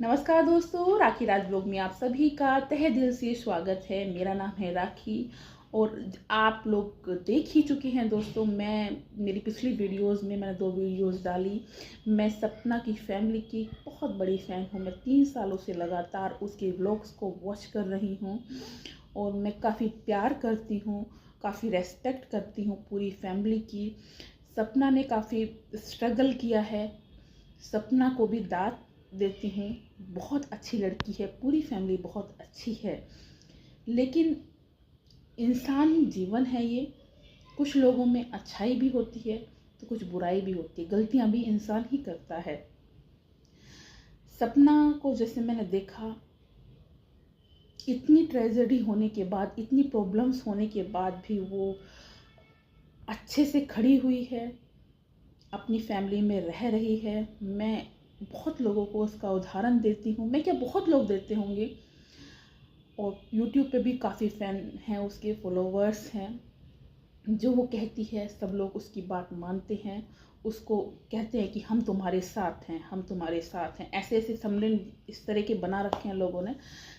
नमस्कार दोस्तों, राखी राज ब्लॉग में आप सभी का तहे दिल से स्वागत है। मेरा नाम है राखी और आप लोग देख ही चुके हैं दोस्तों। मेरी पिछली वीडियोस में मैंने 2 वीडियोस डाली। मैं सपना की फैमिली की बहुत बड़ी फ़ैन हूँ। मैं 3 सालों से लगातार उसके व्लॉग्स को वॉच कर रही हूँ और मैं काफ़ी प्यार करती हूँ, काफ़ी रेस्पेक्ट करती हूँ पूरी फैमिली की। सपना ने काफ़ी स्ट्रगल किया है, सपना को भी दाद देती हूँ। बहुत अच्छी लड़की है, पूरी फैमिली बहुत अच्छी है। लेकिन इंसान जीवन है ये, कुछ लोगों में अच्छाई भी होती है तो कुछ बुराई भी होती है। गलतियाँ भी इंसान ही करता है। सपना को जैसे मैंने देखा, इतनी ट्रेजेडी होने के बाद, इतनी प्रॉब्लम्स होने के बाद भी वो अच्छे से खड़ी हुई है, अपनी फैमिली में रह रही है। मैं बहुत लोगों को उसका उदाहरण देती हूँ, मैं क्या बहुत लोग देते होंगे। और यूट्यूब पे भी काफ़ी फ़ैन हैं, उसके फॉलोवर्स हैं। जो वो कहती है सब लोग उसकी बात मानते हैं, उसको कहते हैं कि हम तुम्हारे साथ हैं, हम तुम्हारे साथ हैं। ऐसे ऐसे समलिंग इस तरह के बना रखे हैं लोगों ने,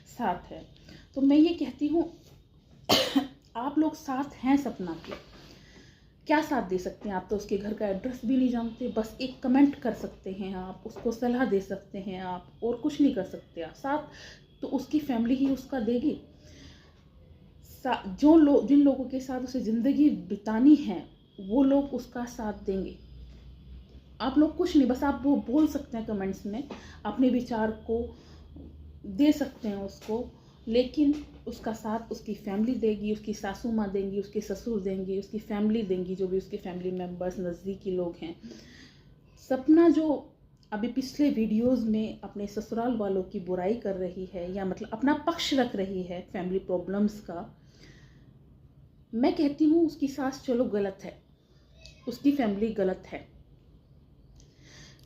साथ है। तो मैं ये कहती हूँ आप लोग साथ हैं सपना के, क्या साथ दे सकते हैं? आप तो उसके घर का एड्रेस भी नहीं जानते, बस एक कमेंट कर सकते हैं, आप उसको सलाह दे सकते हैं, आप और कुछ नहीं कर सकते। आप साथ तो उसकी फैमिली ही उसका देगी। जिन लोगों के साथ उसे ज़िंदगी बितानी है वो लोग उसका साथ देंगे। आप लोग कुछ नहीं, बस आप वो बोल सकते हैं कमेंट्स में, अपने विचार को दे सकते हैं उसको, लेकिन उसका साथ उसकी फैमिली देगी, उसकी सासू माँ देंगी, उसके ससुर देंगे, उसकी फैमिली देंगी, जो भी उसके फैमिली मेम्बर्स नज़दीकी लोग हैं। सपना जो अभी पिछले वीडियोस में अपने ससुराल वालों की बुराई कर रही है, या मतलब अपना पक्ष रख रही है फैमिली प्रॉब्लम्स का, मैं कहती हूँ उसकी सास चलो गलत है, उसकी फैमिली गलत है,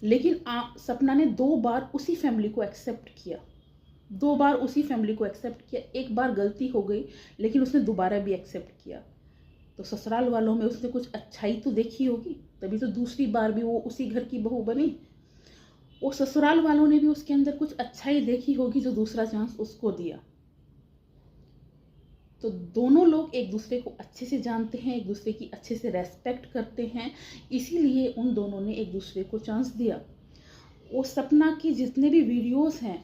लेकिन सपना ने 2 बार उसी फैमिली को एक्सेप्ट किया, 2 बार उसी फैमिली को एक्सेप्ट किया। एक बार गलती हो गई लेकिन उसने दोबारा भी एक्सेप्ट किया। तो ससुराल वालों में उसने कुछ अच्छाई तो देखी होगी, तभी तो दूसरी बार भी वो उसी घर की बहू बनी। और ससुराल वालों ने भी उसके अंदर कुछ अच्छाई देखी होगी जो दूसरा चांस उसको दिया। तो दोनों लोग एक दूसरे को अच्छे से जानते हैं, एक दूसरे की अच्छे से रेस्पेक्ट करते हैं, इसीलिए उन दोनों ने एक दूसरे को चांस दिया। और सपना की जितने भी वीडियोस हैं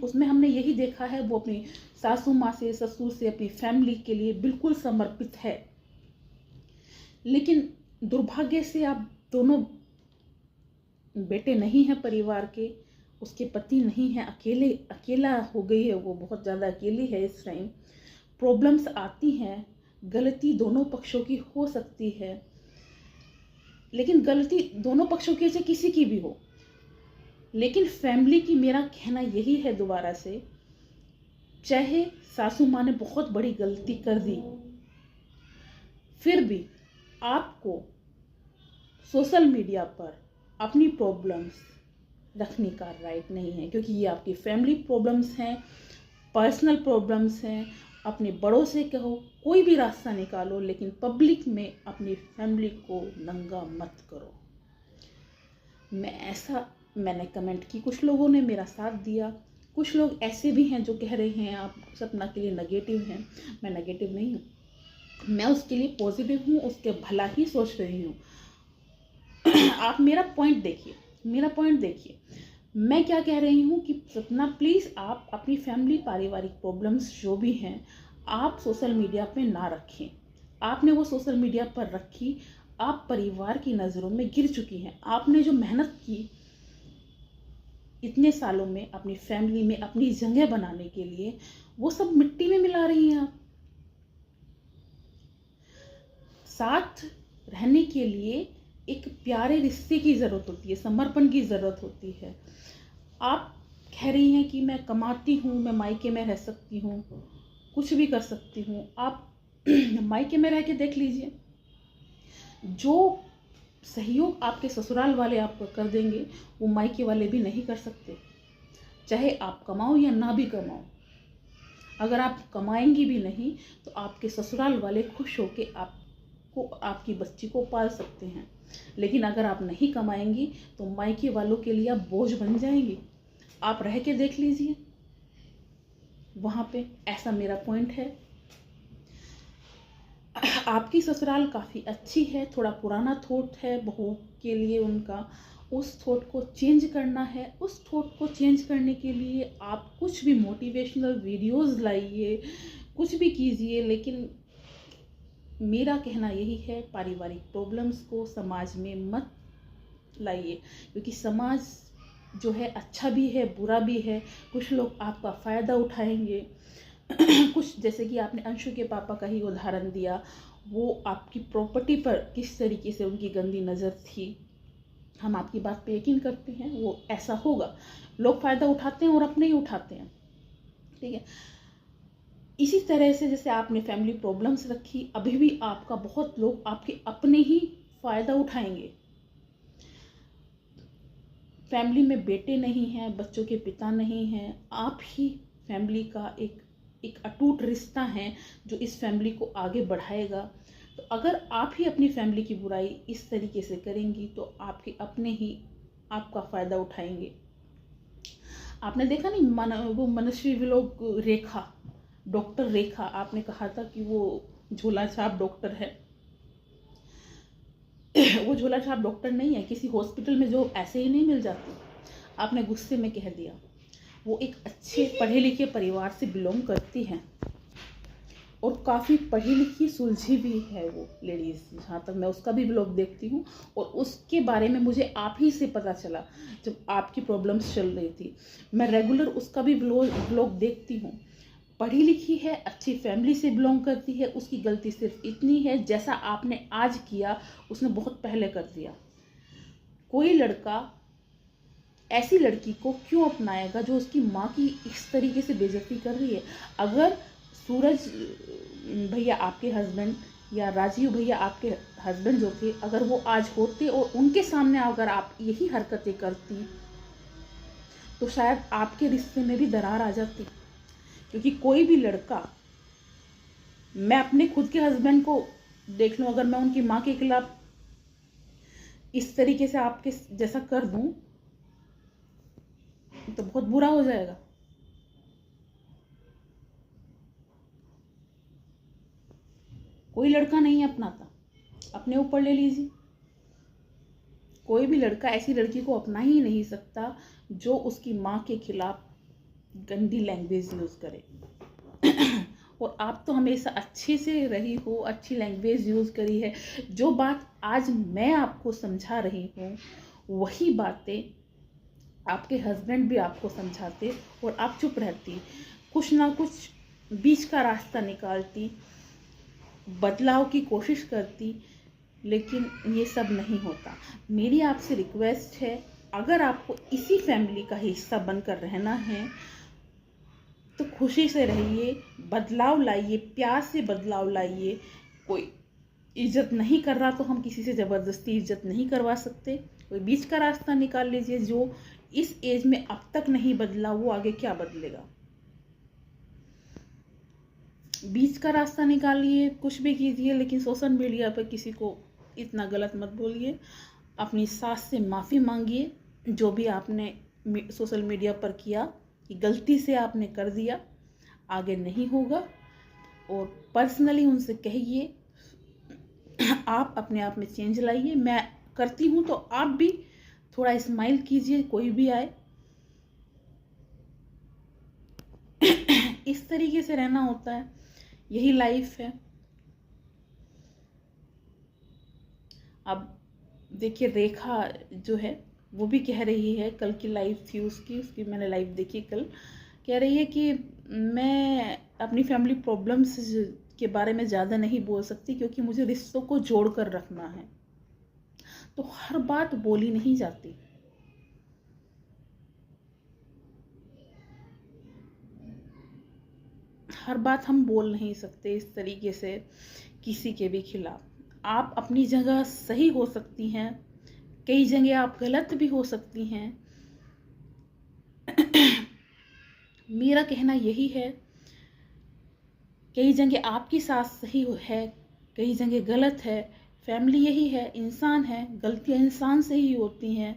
उसमें हमने यही देखा है, वो अपनी सासू माँ से, ससुर से, अपनी फैमिली के लिए बिल्कुल समर्पित है। लेकिन दुर्भाग्य से आप दोनों बेटे नहीं हैं परिवार के, उसके पति नहीं हैं, अकेला हो गई है वो, बहुत ज़्यादा अकेली है इस टाइम। प्रॉब्लम्स आती हैं, गलती दोनों पक्षों की हो सकती है, लेकिन गलती दोनों पक्षों की चाहे किसी की भी हो, लेकिन फैमिली की मेरा कहना यही है दोबारा से, चाहे सासू माँ ने बहुत बड़ी गलती कर दी, फिर भी आपको सोशल मीडिया पर अपनी प्रॉब्लम्स रखने का राइट नहीं है, क्योंकि ये आपकी फैमिली प्रॉब्लम्स हैं, पर्सनल प्रॉब्लम्स हैं। अपने बड़ों से कहो, कोई भी रास्ता निकालो, लेकिन पब्लिक में अपनी फैमिली को नंगा मत करो। मैंने कमेंट की, कुछ लोगों ने मेरा साथ दिया, कुछ लोग ऐसे भी हैं जो कह रहे हैं आप सपना के लिए नेगेटिव हैं। मैं नेगेटिव नहीं हूँ, मैं उसके लिए पॉजिटिव हूँ, उसके भला ही सोच रही हूँ। आप मेरा पॉइंट देखिए, मेरा पॉइंट देखिए। मैं क्या कह रही हूँ कि सपना प्लीज़ आप अपनी फैमिली पारिवारिक प्रॉब्लम्स जो भी हैं आप सोशल मीडिया पे ना रखें। आपने वो सोशल मीडिया पर रखी, आप परिवार की नज़रों में गिर चुकी हैं। आपने जो मेहनत की इतने सालों में अपनी फैमिली में अपनी जगह बनाने के लिए, वो सब मिट्टी में मिला रही हैं आप। साथ रहने के लिए एक प्यारे रिश्ते की ज़रूरत होती है, समर्पण की ज़रूरत होती है। आप कह रही हैं कि मैं कमाती हूँ, मैं मायके में रह सकती हूँ, कुछ भी कर सकती हूँ। आप मायके में रह के देख लीजिए, जो सहयोग आपके ससुराल वाले आपको कर देंगे वो मायके वाले भी नहीं कर सकते। चाहे आप कमाओ या ना भी कमाओ, अगर आप कमाएंगी भी नहीं तो आपके ससुराल वाले खुश होके आपको, आपकी बच्ची को पाल सकते हैं। लेकिन अगर आप नहीं कमाएंगी तो मायके वालों के लिए आप बोझ बन जाएंगी। आप रह के देख लीजिए वहाँ पे, ऐसा मेरा पॉइंट है। आपकी ससुराल काफ़ी अच्छी है, थोड़ा पुराना थॉट है बहू के लिए उनका, उस थॉट को चेंज करना है। उस थॉट को चेंज करने के लिए आप कुछ भी मोटिवेशनल वीडियोस लाइए, कुछ भी कीजिए, लेकिन मेरा कहना यही है, पारिवारिक प्रॉब्लम्स को समाज में मत लाइए, क्योंकि समाज जो है अच्छा भी है बुरा भी है। कुछ लोग आपका फ़ायदा उठाएंगे कुछ, जैसे कि आपने अंशु के पापा का ही उदाहरण दिया, वो आपकी प्रॉपर्टी पर किस तरीके से उनकी गंदी नज़र थी, हम आपकी बात पे यकीन करते हैं वो ऐसा होगा। लोग फ़ायदा उठाते हैं और अपने ही उठाते हैं, ठीक है। इसी तरह से जैसे आपने फैमिली प्रॉब्लम्स रखी, अभी भी आपका बहुत लोग आपके अपने ही फ़ायदा उठाएंगे। फैमिली में बेटे नहीं हैं, बच्चों के पिता नहीं हैं, आप ही फैमिली का एक अटूट रिश्ता है जो इस फैमिली को आगे बढ़ाएगा। तो अगर आप ही अपनी फैमिली की बुराई इस तरीके से करेंगी तो आपके अपने ही आपका फ़ायदा उठाएंगे। आपने देखा नहीं, वो मनस्वी लोग रेखा, डॉक्टर रेखा, आपने कहा था कि वो झोला छाप डॉक्टर है वो झोला छाप डॉक्टर नहीं है, किसी हॉस्पिटल में जो ऐसे ही नहीं मिल जाती। आपने गुस्से में कह दिया। वो एक अच्छे पढ़े लिखे परिवार से बिलोंग करती हैं और काफ़ी पढ़ी लिखी सुलझी भी है वो लेडीज़, जहाँ तक मैं उसका भी ब्लॉग देखती हूँ। और उसके बारे में मुझे आप ही से पता चला जब आपकी प्रॉब्लम्स चल रही थी। मैं रेगुलर उसका भी ब्लॉग देखती हूँ। पढ़ी लिखी है, अच्छी फैमिली से बिलोंग करती है। उसकी गलती सिर्फ इतनी है, जैसा आपने आज किया उसने बहुत पहले कर दिया। कोई लड़का ऐसी लड़की को क्यों अपनाएगा जो उसकी माँ की इस तरीके से बेइज्जती कर रही है। अगर सूरज भैया आपके हस्बैंड या राजीव भैया आपके हस्बैंड जो थे, अगर वो आज होते और उनके सामने अगर आप यही हरकतें करती तो शायद आपके रिश्ते में भी दरार आ जाती। क्योंकि कोई भी लड़का, मैं अपने खुद के हस्बैंड को देख लूँ, अगर मैं उनकी माँ के खिलाफ इस तरीके से आपके जैसा कर दूं तो बहुत बुरा हो जाएगा। कोई लड़का नहीं अपनाता, अपने ऊपर ले लीजिए। कोई भी लड़का ऐसी लड़की को अपना ही नहीं सकता जो उसकी माँ के खिलाफ गंदी लैंग्वेज यूज़ करे और आप तो हमेशा अच्छे से रही हो, अच्छी लैंग्वेज यूज़ करी है। जो बात आज मैं आपको समझा रही हूँ वही बातें आपके हस्बैंड भी आपको समझाते और आप चुप रहती, कुछ ना कुछ बीच का रास्ता निकालती, बदलाव की कोशिश करती, लेकिन ये सब नहीं होता। मेरी आपसे रिक्वेस्ट है, अगर आपको इसी फैमिली का हिस्सा बनकर रहना है तो खुशी से रहिए, बदलाव लाइए, प्यार से बदलाव लाइए। कोई इज्जत नहीं कर रहा तो हम किसी से ज़बरदस्ती इज्जत नहीं करवा सकते। कोई बीच का रास्ता निकाल लीजिए। जो इस एज में अब तक नहीं बदला वो आगे क्या बदलेगा। बीच का रास्ता निकालिए, कुछ भी कीजिए, लेकिन सोशल मीडिया पर किसी को इतना गलत मत बोलिए। अपनी सास से माफ़ी मांगिए, जो भी आपने सोशल मीडिया पर किया कि गलती से आपने कर दिया, आगे नहीं होगा। और पर्सनली उनसे कहिए, आप अपने आप में चेंज लाइए। मैं करती हूँ तो आप भी थोड़ा स्माइल कीजिए, कोई भी आए। इस तरीके से रहना होता है, यही लाइफ है। अब देखिए, रेखा जो है वो भी कह रही है, कल की लाइव थी उसकी मैंने लाइव देखी कल, कह रही है कि मैं अपनी फैमिली प्रॉब्लम्स के बारे में ज़्यादा नहीं बोल सकती क्योंकि मुझे रिश्तों को जोड़ कर रखना है। तो हर बात बोली नहीं जाती। हर बात हम बोल नहीं सकते इस तरीके से किसी के भी खिलाफ। आप अपनी जगह सही हो सकती हैं, कई जगह आप गलत भी हो सकती हैं। मेरा कहना यही है, कई जगह आपकी सास सही है, कई जगह गलत है। फैमिली यही है, इंसान है, गलतियां इंसान से ही होती हैं।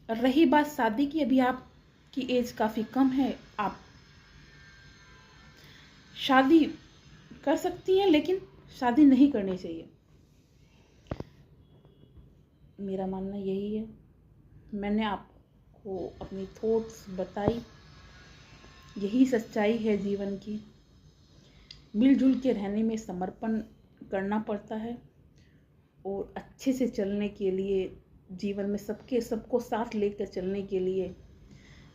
रही बात शादी की, अभी आपकी एज काफ़ी कम है, आप शादी कर सकती हैं, लेकिन शादी नहीं करनी चाहिए, मेरा मानना यही है। मैंने आपको अपनी थॉट्स बताई, यही सच्चाई है जीवन की। मिलजुल के रहने में समर्पण करना पड़ता है, और अच्छे से चलने के लिए, जीवन में सबको साथ लेकर चलने के लिए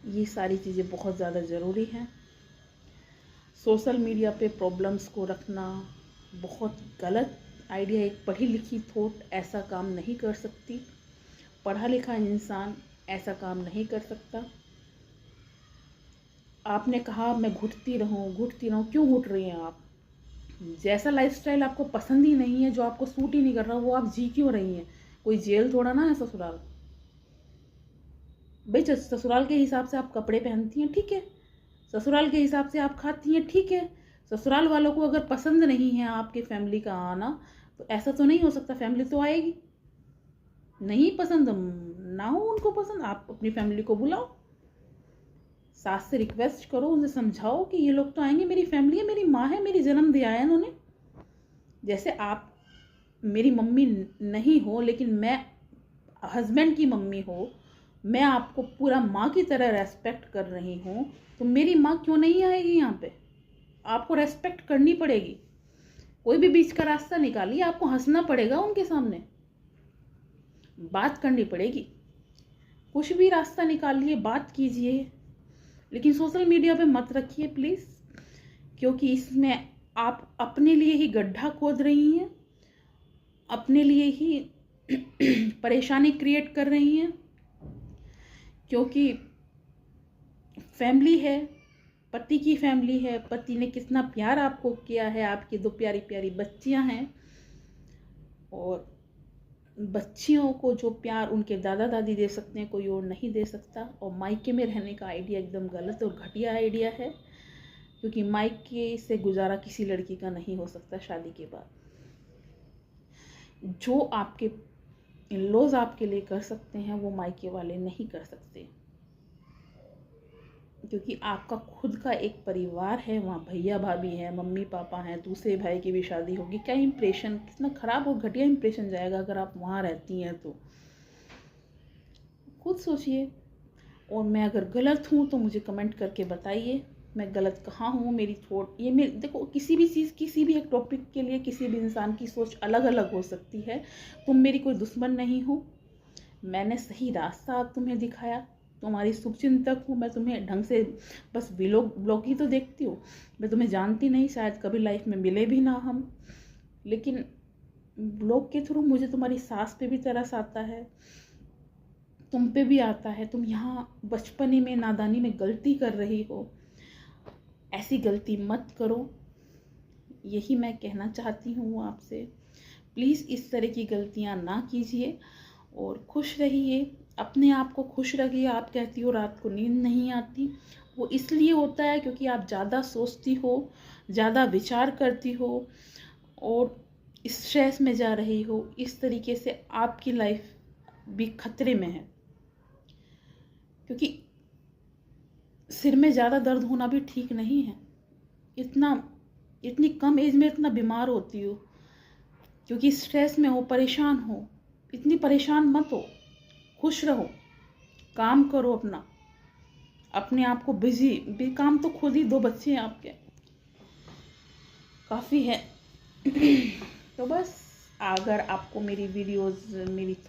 ये सारी चीज़ें बहुत ज़्यादा ज़रूरी हैं। सोशल मीडिया पे प्रॉब्लम्स को रखना बहुत गलत आइडिया। एक पढ़ी लिखी थॉट ऐसा काम नहीं कर सकती, पढ़ा लिखा इंसान ऐसा काम नहीं कर सकता। आपने कहा मैं घुटती रहूं, क्यों घुट रही हैं आप? जैसा लाइफस्टाइल आपको पसंद ही नहीं है, जो आपको सूट ही नहीं कर रहा, वो आप जी क्यों रही हैं? कोई जेल थोड़ा ना है ससुराल। भाई ससुराल के हिसाब से आप कपड़े पहनती हैं, ठीक है, ससुराल के हिसाब से आप खाती हैं, ठीक है। ससुराल वालों को अगर पसंद नहीं है आपके फैमिली का आना, तो ऐसा तो नहीं हो सकता, फैमिली तो आएगी। नहीं पसंद ना हो उनको पसंद, आप अपनी फैमिली को बुलाओ, सास से रिक्वेस्ट करो, उन्हें समझाओ कि ये लोग तो आएंगे, मेरी फैमिली है, मेरी माँ है, मेरी जन्म दिया है इन्होंने। जैसे आप मेरी मम्मी नहीं हो, लेकिन मैं हस्बैंड की मम्मी हो, मैं आपको पूरा माँ की तरह रेस्पेक्ट कर रही हूँ, तो मेरी माँ क्यों नहीं आएगी यहाँ पे? आपको रेस्पेक्ट करनी पड़ेगी। कोई भी बीच का रास्ता निकालिए, आपको हंसना पड़ेगा उनके सामने, बात करनी पड़ेगी, कुछ भी रास्ता निकालिए, बात कीजिए, लेकिन सोशल मीडिया पे मत रखिए प्लीज़, क्योंकि इसमें आप अपने लिए ही गड्ढा खोद रही हैं, अपने लिए ही परेशानी क्रिएट कर रही हैं। क्योंकि फैमिली है, पति की फैमिली है, पति ने कितना प्यार आपको किया है, आपकी 2 प्यारी प्यारी बच्चियां हैं, और बच्चियों को जो प्यार उनके दादा दादी दे सकते हैं, कोई और नहीं दे सकता। और मायके में रहने का आइडिया एकदम गलत और घटिया आइडिया है, क्योंकि मायके से गुजारा किसी लड़की का नहीं हो सकता शादी के बाद। जो आपके इन-लॉज आपके लिए कर सकते हैं, वो मायके वाले नहीं कर सकते, क्योंकि आपका खुद का एक परिवार है, वहाँ भैया भाभी हैं, मम्मी पापा हैं, दूसरे भाई की भी शादी होगी। क्या इम्प्रेशन, कितना खराब और घटिया इम्प्रेशन जाएगा अगर आप वहाँ रहती हैं तो। खुद सोचिए। और मैं अगर गलत हूँ तो मुझे कमेंट करके बताइए मैं गलत कहाँ हूँ। मेरी थॉट ये मेरी, देखो किसी भी चीज़, किसी भी एक टॉपिक के लिए किसी भी इंसान की सोच अलग अलग हो सकती है। तुम मेरी कोई दुश्मन नहीं हो, मैंने सही रास्ता तुम्हें दिखाया, तुम्हारी शुभचिंतक हूँ मैं, तुम्हें ढंग से बस ब्लॉग ही तो देखती हूँ, मैं तुम्हें जानती नहीं, शायद कभी लाइफ में मिले भी ना हम, लेकिन ब्लॉग के थ्रू मुझे तुम्हारी सास पे भी तरस आता है, तुम पे भी आता है। तुम यहाँ बचपने में नादानी में गलती कर रही हो, ऐसी गलती मत करो, यही मैं कहना चाहती हूँ आपसे। प्लीज़ इस तरह की गलतियाँ ना कीजिए और खुश रहिए, अपने आप को खुश रखिए। आप कहती हो रात को नींद नहीं आती, वो इसलिए होता है क्योंकि आप ज़्यादा सोचती हो, ज़्यादा विचार करती हो और स्ट्रेस में जा रही हो। इस तरीके से आपकी लाइफ भी खतरे में है, क्योंकि सिर में ज़्यादा दर्द होना भी ठीक नहीं है। इतनी कम एज में इतना बीमार होती हो क्योंकि स्ट्रेस में हो, परेशान हो। इतनी परेशान मत हो, खुश रहो, काम करो अपने आप को बिजी काम तो खुद ही, 2 बच्चे हैं आपके, काफ़ी है। तो बस अगर आपको मेरी वीडियोस, मेरी